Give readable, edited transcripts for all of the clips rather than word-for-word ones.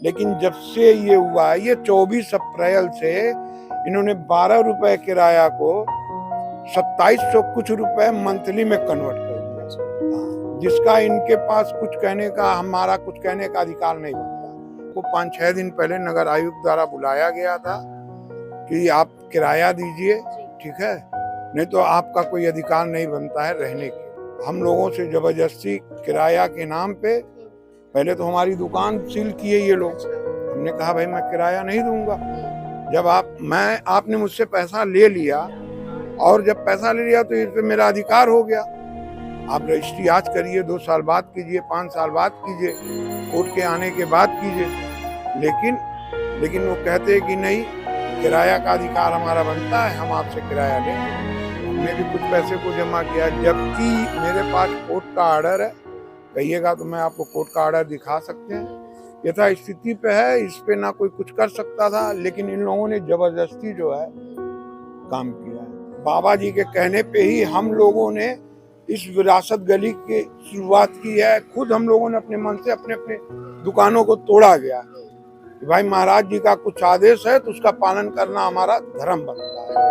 लेकिन जब से ये हुआ, ये 24 अप्रैल से इन्होंने 12 रुपए किराया को 2700 कुछ रुपए मंथली में कन्वर्ट कर दिया। हाँ, जिसका इनके पास कुछ कहने का, हमारा कुछ कहने का अधिकार नहीं बनता। वो 5-6 दिन पहले नगर आयुक्त द्वारा बुलाया गया था कि आप किराया दीजिए, ठीक है, नहीं तो आपका कोई अधिकार नहीं बनता है रहने के। हम लोगों से जबरदस्ती किराया के नाम पे पहले तो हमारी दुकान सील किए ये लोग। हमने कहा भाई मैं किराया नहीं दूंगा। जब आपने मुझसे पैसा ले लिया, और जब पैसा ले लिया तो इस पे मेरा अधिकार हो गया। आप रजिस्ट्री आज करिए, 2 साल बाद कीजिए, 5 साल बाद कीजिए, कोर्ट के आने के बाद कीजिए, लेकिन वो कहते हैं कि नहीं, किराया का अधिकार हमारा बनता है, हम आपसे किराया लेंगे। हमने भी कुछ पैसे को जमा किया, जबकि मेरे पास कोर्ट का ऑर्डर है। कहिएगा तो मैं आपको कोर्ट का ऑर्डर दिखा सकते हैं। यथा स्थिति पे है, इस पे ना कोई कुछ कर सकता था, लेकिन इन लोगों ने जबरदस्ती जो है काम किया है। बाबा जी के कहने पे ही हम लोगों ने इस विरासत गली की शुरुआत की है। खुद हम लोगों ने अपने मन से अपने अपने दुकानों को तोड़ा गया कि भाई महाराज जी का कुछ आदेश है तो उसका पालन करना हमारा धर्म बनता है।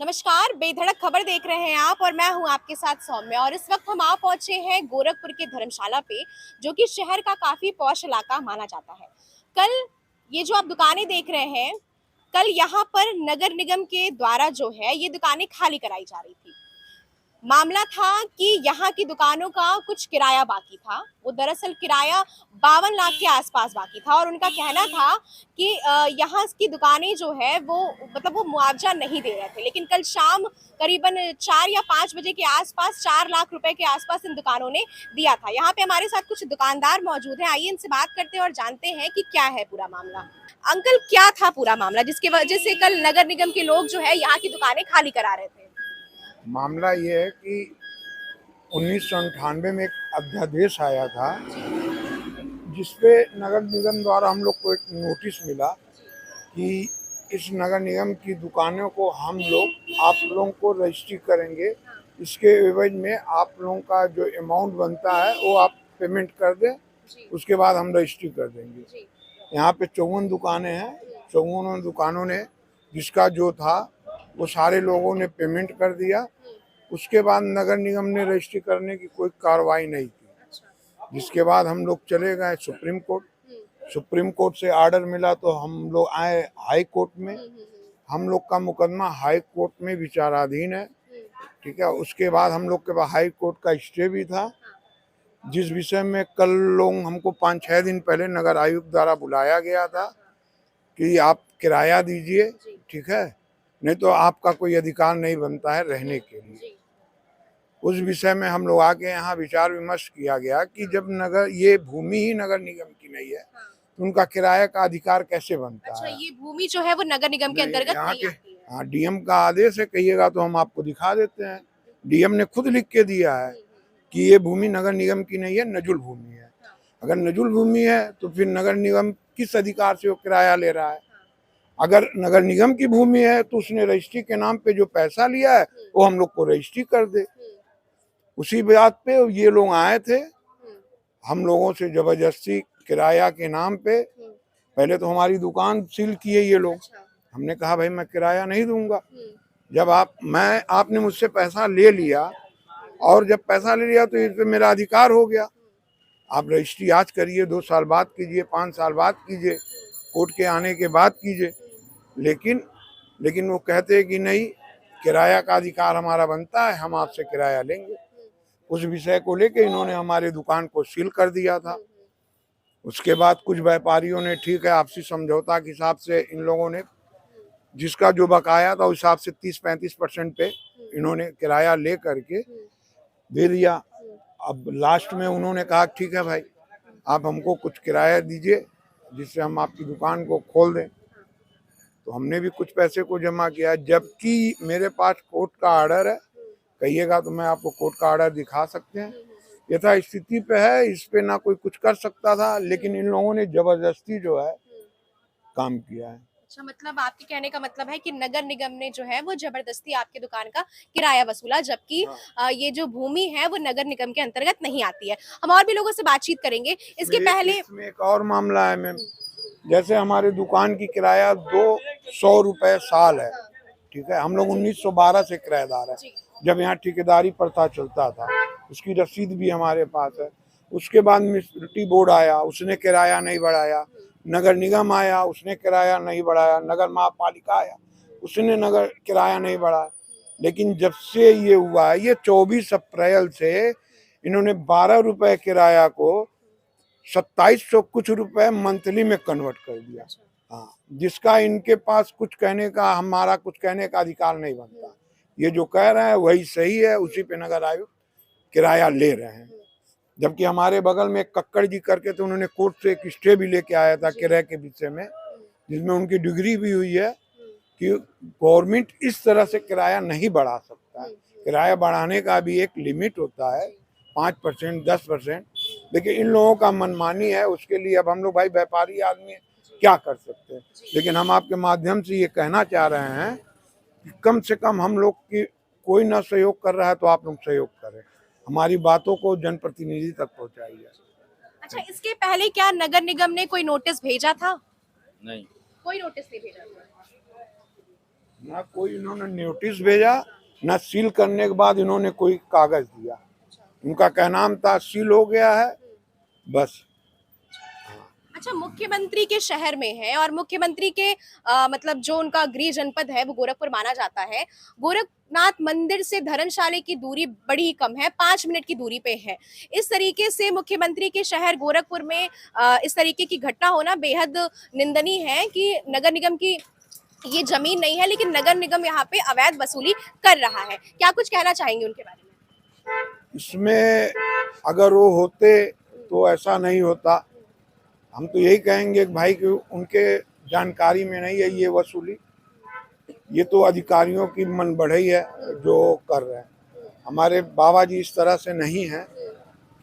नमस्कार, बेधड़क खबर देख रहे हैं आप और मैं हूं आपके साथ सौम्या। और इस वक्त हम आ पहुंचे हैं गोरखपुर के धर्मशाला पे, जो कि शहर का काफी पॉश इलाका माना जाता है। कल ये जो आप दुकानें देख रहे हैं, कल यहाँ पर नगर निगम के द्वारा जो है ये दुकानें खाली कराई जा रही थी। मामला था कि यहाँ की दुकानों का कुछ किराया बाकी था। वो दरअसल किराया 52 लाख के आसपास बाकी था और उनका कहना था कि यहाँ की दुकानें जो है वो मतलब वो मुआवजा नहीं दे रहे थे। लेकिन कल शाम करीबन 4 या 5 बजे के आसपास 4 लाख रुपए के आसपास इन दुकानों ने दिया था। यहाँ पे हमारे साथ कुछ दुकानदार मौजूद हैं, आइए इनसे बात करते हैं और जानते हैं कि क्या है पूरा मामला। अंकल, क्या था पूरा मामला जिसकी वजह से कल नगर निगम के लोग जो है यहाँ की दुकानें खाली करा रहे थे? मामला ये है कि 1998 में एक अध्यादेश आया था, जिसपे नगर निगम द्वारा हम लोग को एक नोटिस मिला कि इस नगर निगम की दुकानों को हम लोग आप लोगों को रजिस्ट्री करेंगे। इसके एवज में आप लोगों का जो अमाउंट बनता है वो आप पेमेंट कर दें, उसके बाद हम रजिस्ट्री कर देंगे। यहाँ पे 54 दुकानें हैं। 54 दुकानों ने जिसका जो था वो सारे लोगों ने पेमेंट कर दिया। उसके बाद नगर निगम ने रजिस्ट्री करने की कोई कार्रवाई नहीं की, जिसके बाद हम लोग चले गए सुप्रीम कोर्ट। सुप्रीम कोर्ट से ऑर्डर मिला तो हम लोग आए हाई कोर्ट में। हम लोग का मुकदमा हाई कोर्ट में विचाराधीन है, ठीक है। उसके बाद हम लोग के पास हाई कोर्ट का स्टे भी था, जिस विषय में कल लोग हमको 5-6 दिन पहले नगर आयुक्त द्वारा बुलाया गया था कि आप किराया दीजिए, ठीक है, नहीं तो आपका कोई अधिकार नहीं बनता है रहने के लिए। उस विषय में हम लोग आके यहाँ विचार विमर्श किया गया कि जब नगर ये भूमि ही नगर निगम की नहीं है तो उनका किराया का अधिकार कैसे बनता अच्छा, है। ये भूमि जो है वो नगर निगम के अंतर्गत यहाँ नहीं के आती है। हाँ, डीएम का आदेश है, कहिएगा तो हम आपको दिखा देते हैं। डीएम ने खुद लिख के दिया है कि ये भूमि नगर निगम की नहीं है, नजुल भूमि है। अगर नजुल भूमि है तो फिर नगर निगम किस अधिकार से वो किराया ले रहा है। अगर नगर निगम की भूमि है तो उसने रजिस्ट्री के नाम पे जो पैसा लिया है वो हम लोग को रजिस्ट्री कर दे। उसी बात पे ये लोग आए थे, हम लोगों से जबरदस्ती किराया के नाम पे पहले तो हमारी दुकान सील किए ये लोग। हमने कहा भाई मैं किराया नहीं दूंगा। जब आपने मुझसे पैसा ले लिया, और जब पैसा ले लिया तो इस पे मेरा अधिकार हो गया। आप रजिस्ट्री आज करिए, 2 साल बाद कीजिए, 5 साल बाद कीजिए, कोर्ट के आने के बाद कीजिए, लेकिन वो कहते हैं कि नहीं, किराया का अधिकार हमारा बनता है, हम आपसे किराया लेंगे। उस विषय को लेके इन्होंने हमारे दुकान को सील कर दिया था। उसके बाद कुछ व्यापारियों ने, ठीक है, आपसी समझौता के हिसाब से इन लोगों ने जिसका जो बकाया था उस हिसाब से 30-35% पे इन्होंने किराया ले करके दे दिया। अब लास्ट में उन्होंने कहा ठीक है भाई, आप हमको कुछ किराया दीजिए जिससे हम आपकी दुकान को खोल दें। तो हमने भी कुछ पैसे को जमा किया, जबकि मेरे पास कोर्ट का ऑर्डर है। कहिएगा तो मैं आपको कोर्ट का ऑर्डर दिखा सकते हैं। यथा स्थिति पे है, इस पे ना कोई कुछ कर सकता था, लेकिन इन लोगों ने जबरदस्ती जो है काम किया है। अच्छा, मतलब आपके कहने का मतलब है कि नगर निगम ने जो है वो जबरदस्ती आपके दुकान का किराया वसूला, जबकि ये जो भूमि है वो नगर निगम के अंतर्गत नहीं आती है। हम और भी लोगों से बातचीत करेंगे इसके पहले। इसमें एक और मामला है मैम, जैसे हमारे दुकान की किराया 200 रुपए साल है, ठीक है। हम लोग 1912 से किराएदार है, जब यहाँ ठेकेदारी प्रथा चलता था, उसकी रसीद भी हमारे पास है। उसके बाद म्यूनिसिपैलिटी बोर्ड आया, उसने किराया नहीं बढ़ाया। नगर निगम आया, उसने किराया नहीं बढ़ाया। नगर महापालिका आया, उसने नगर किराया नहीं बढ़ाया। लेकिन जब से ये हुआ है, ये 24 अप्रैल से इन्होंने 12 रुपए किराया को 2700 कुछ रुपए मंथली में कन्वर्ट कर दिया। हाँ, जिसका इनके पास कुछ कहने का, हमारा कुछ कहने का अधिकार नहीं बनता। ये जो कह रहे हैं वही सही है, उसी पे नगर आयुक्त किराया ले रहे हैं। जबकि हमारे बगल में एक कक्कड़ जी करके, तो उन्होंने कोर्ट से एक स्टे भी लेके आया था किराए के विषय में, जिसमें उनकी डिग्री भी हुई है कि गवर्नमेंट इस तरह से किराया नहीं बढ़ा सकता है। किराया बढ़ाने का भी एक लिमिट होता है, 5%, 10%। लेकिन इन लोगों का मनमानी है, उसके लिए अब हम लोग भाई व्यापारी आदमी हैं, क्या कर सकते हैं। लेकिन हम आपके माध्यम से ये कहना चाह रहे हैं कि कम से कम हम लोग की कोई ना सहयोग कर रहा है तो आप लोग सहयोग करें, हमारी बातों को जनप्रतिनिधि तक पहुंचाइए। अच्छा, इसके पहले क्या नगर निगम ने कोई नोटिस भेजा था? नहीं, कोई नोटिस नहीं भेजा था। ना कोई इन्होंने नोटिस भेजा, ना सील करने के बाद इन्होंने कोई कागज दिया। उनका कहना था सील हो गया है बस। अच्छा, मुख्यमंत्री के शहर में है और मुख्यमंत्री के मतलब जो उनका गृह जनपद है वो गोरखपुर माना जाता है। गोरखनाथ मंदिर से धर्मशाला की दूरी बड़ी कम है, 5 मिनट की दूरी पे है। इस तरीके से मुख्यमंत्री के शहर गोरखपुर में इस तरीके की घटना होना बेहद निंदनीय है कि नगर निगम की ये जमीन नहीं है, लेकिन नगर निगम यहाँ पे अवैध वसूली कर रहा है। क्या कुछ कहना चाहेंगे उनके बारे में? इसमें अगर वो होते तो ऐसा नहीं होता। हम तो यही कहेंगे कि भाई कि उनके जानकारी में नहीं है ये वसूली, ये तो अधिकारियों की मन बढ़ई है जो कर रहे हैं। हमारे बाबा जी इस तरह से नहीं है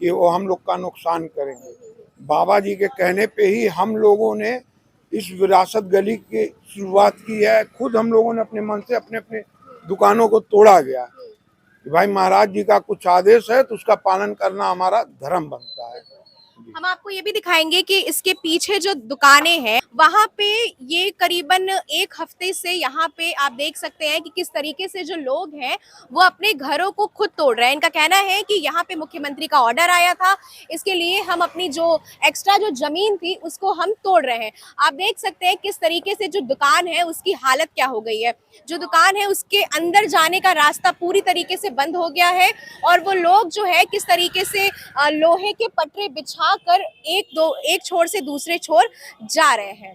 कि वो हम लोग का नुकसान करेंगे। बाबा जी के कहने पे ही हम लोगों ने इस विरासत गली की शुरुआत की है। खुद हम लोगों ने अपने मन से अपने अपने दुकानों को तोड़ा गया कि भाई महाराज जी का कुछ आदेश है तो उसका पालन करना हमारा धर्म बनता है। हम आपको ये भी दिखाएंगे कि इसके पीछे जो दुकानें हैं वहां पे ये करीबन 1 हफ्ते से यहाँ पे आप देख सकते हैं कि किस तरीके से जो लोग हैं वो अपने घरों को खुद तोड़ रहे हैं। इनका कहना है कि यहाँ पे मुख्यमंत्री का ऑर्डर आया था, इसके लिए हम अपनी जो एक्स्ट्रा जो जमीन थी उसको हम तोड़ रहे हैं। आप देख सकते हैं किस तरीके से जो दुकान है उसकी हालत क्या हो गई है। जो दुकान है उसके अंदर जाने का रास्ता पूरी तरीके से बंद हो गया है और वो लोग जो है किस तरीके से लोहे के पटरे बिछा कर एक छोर से दूसरे छोर जा रहे हैं।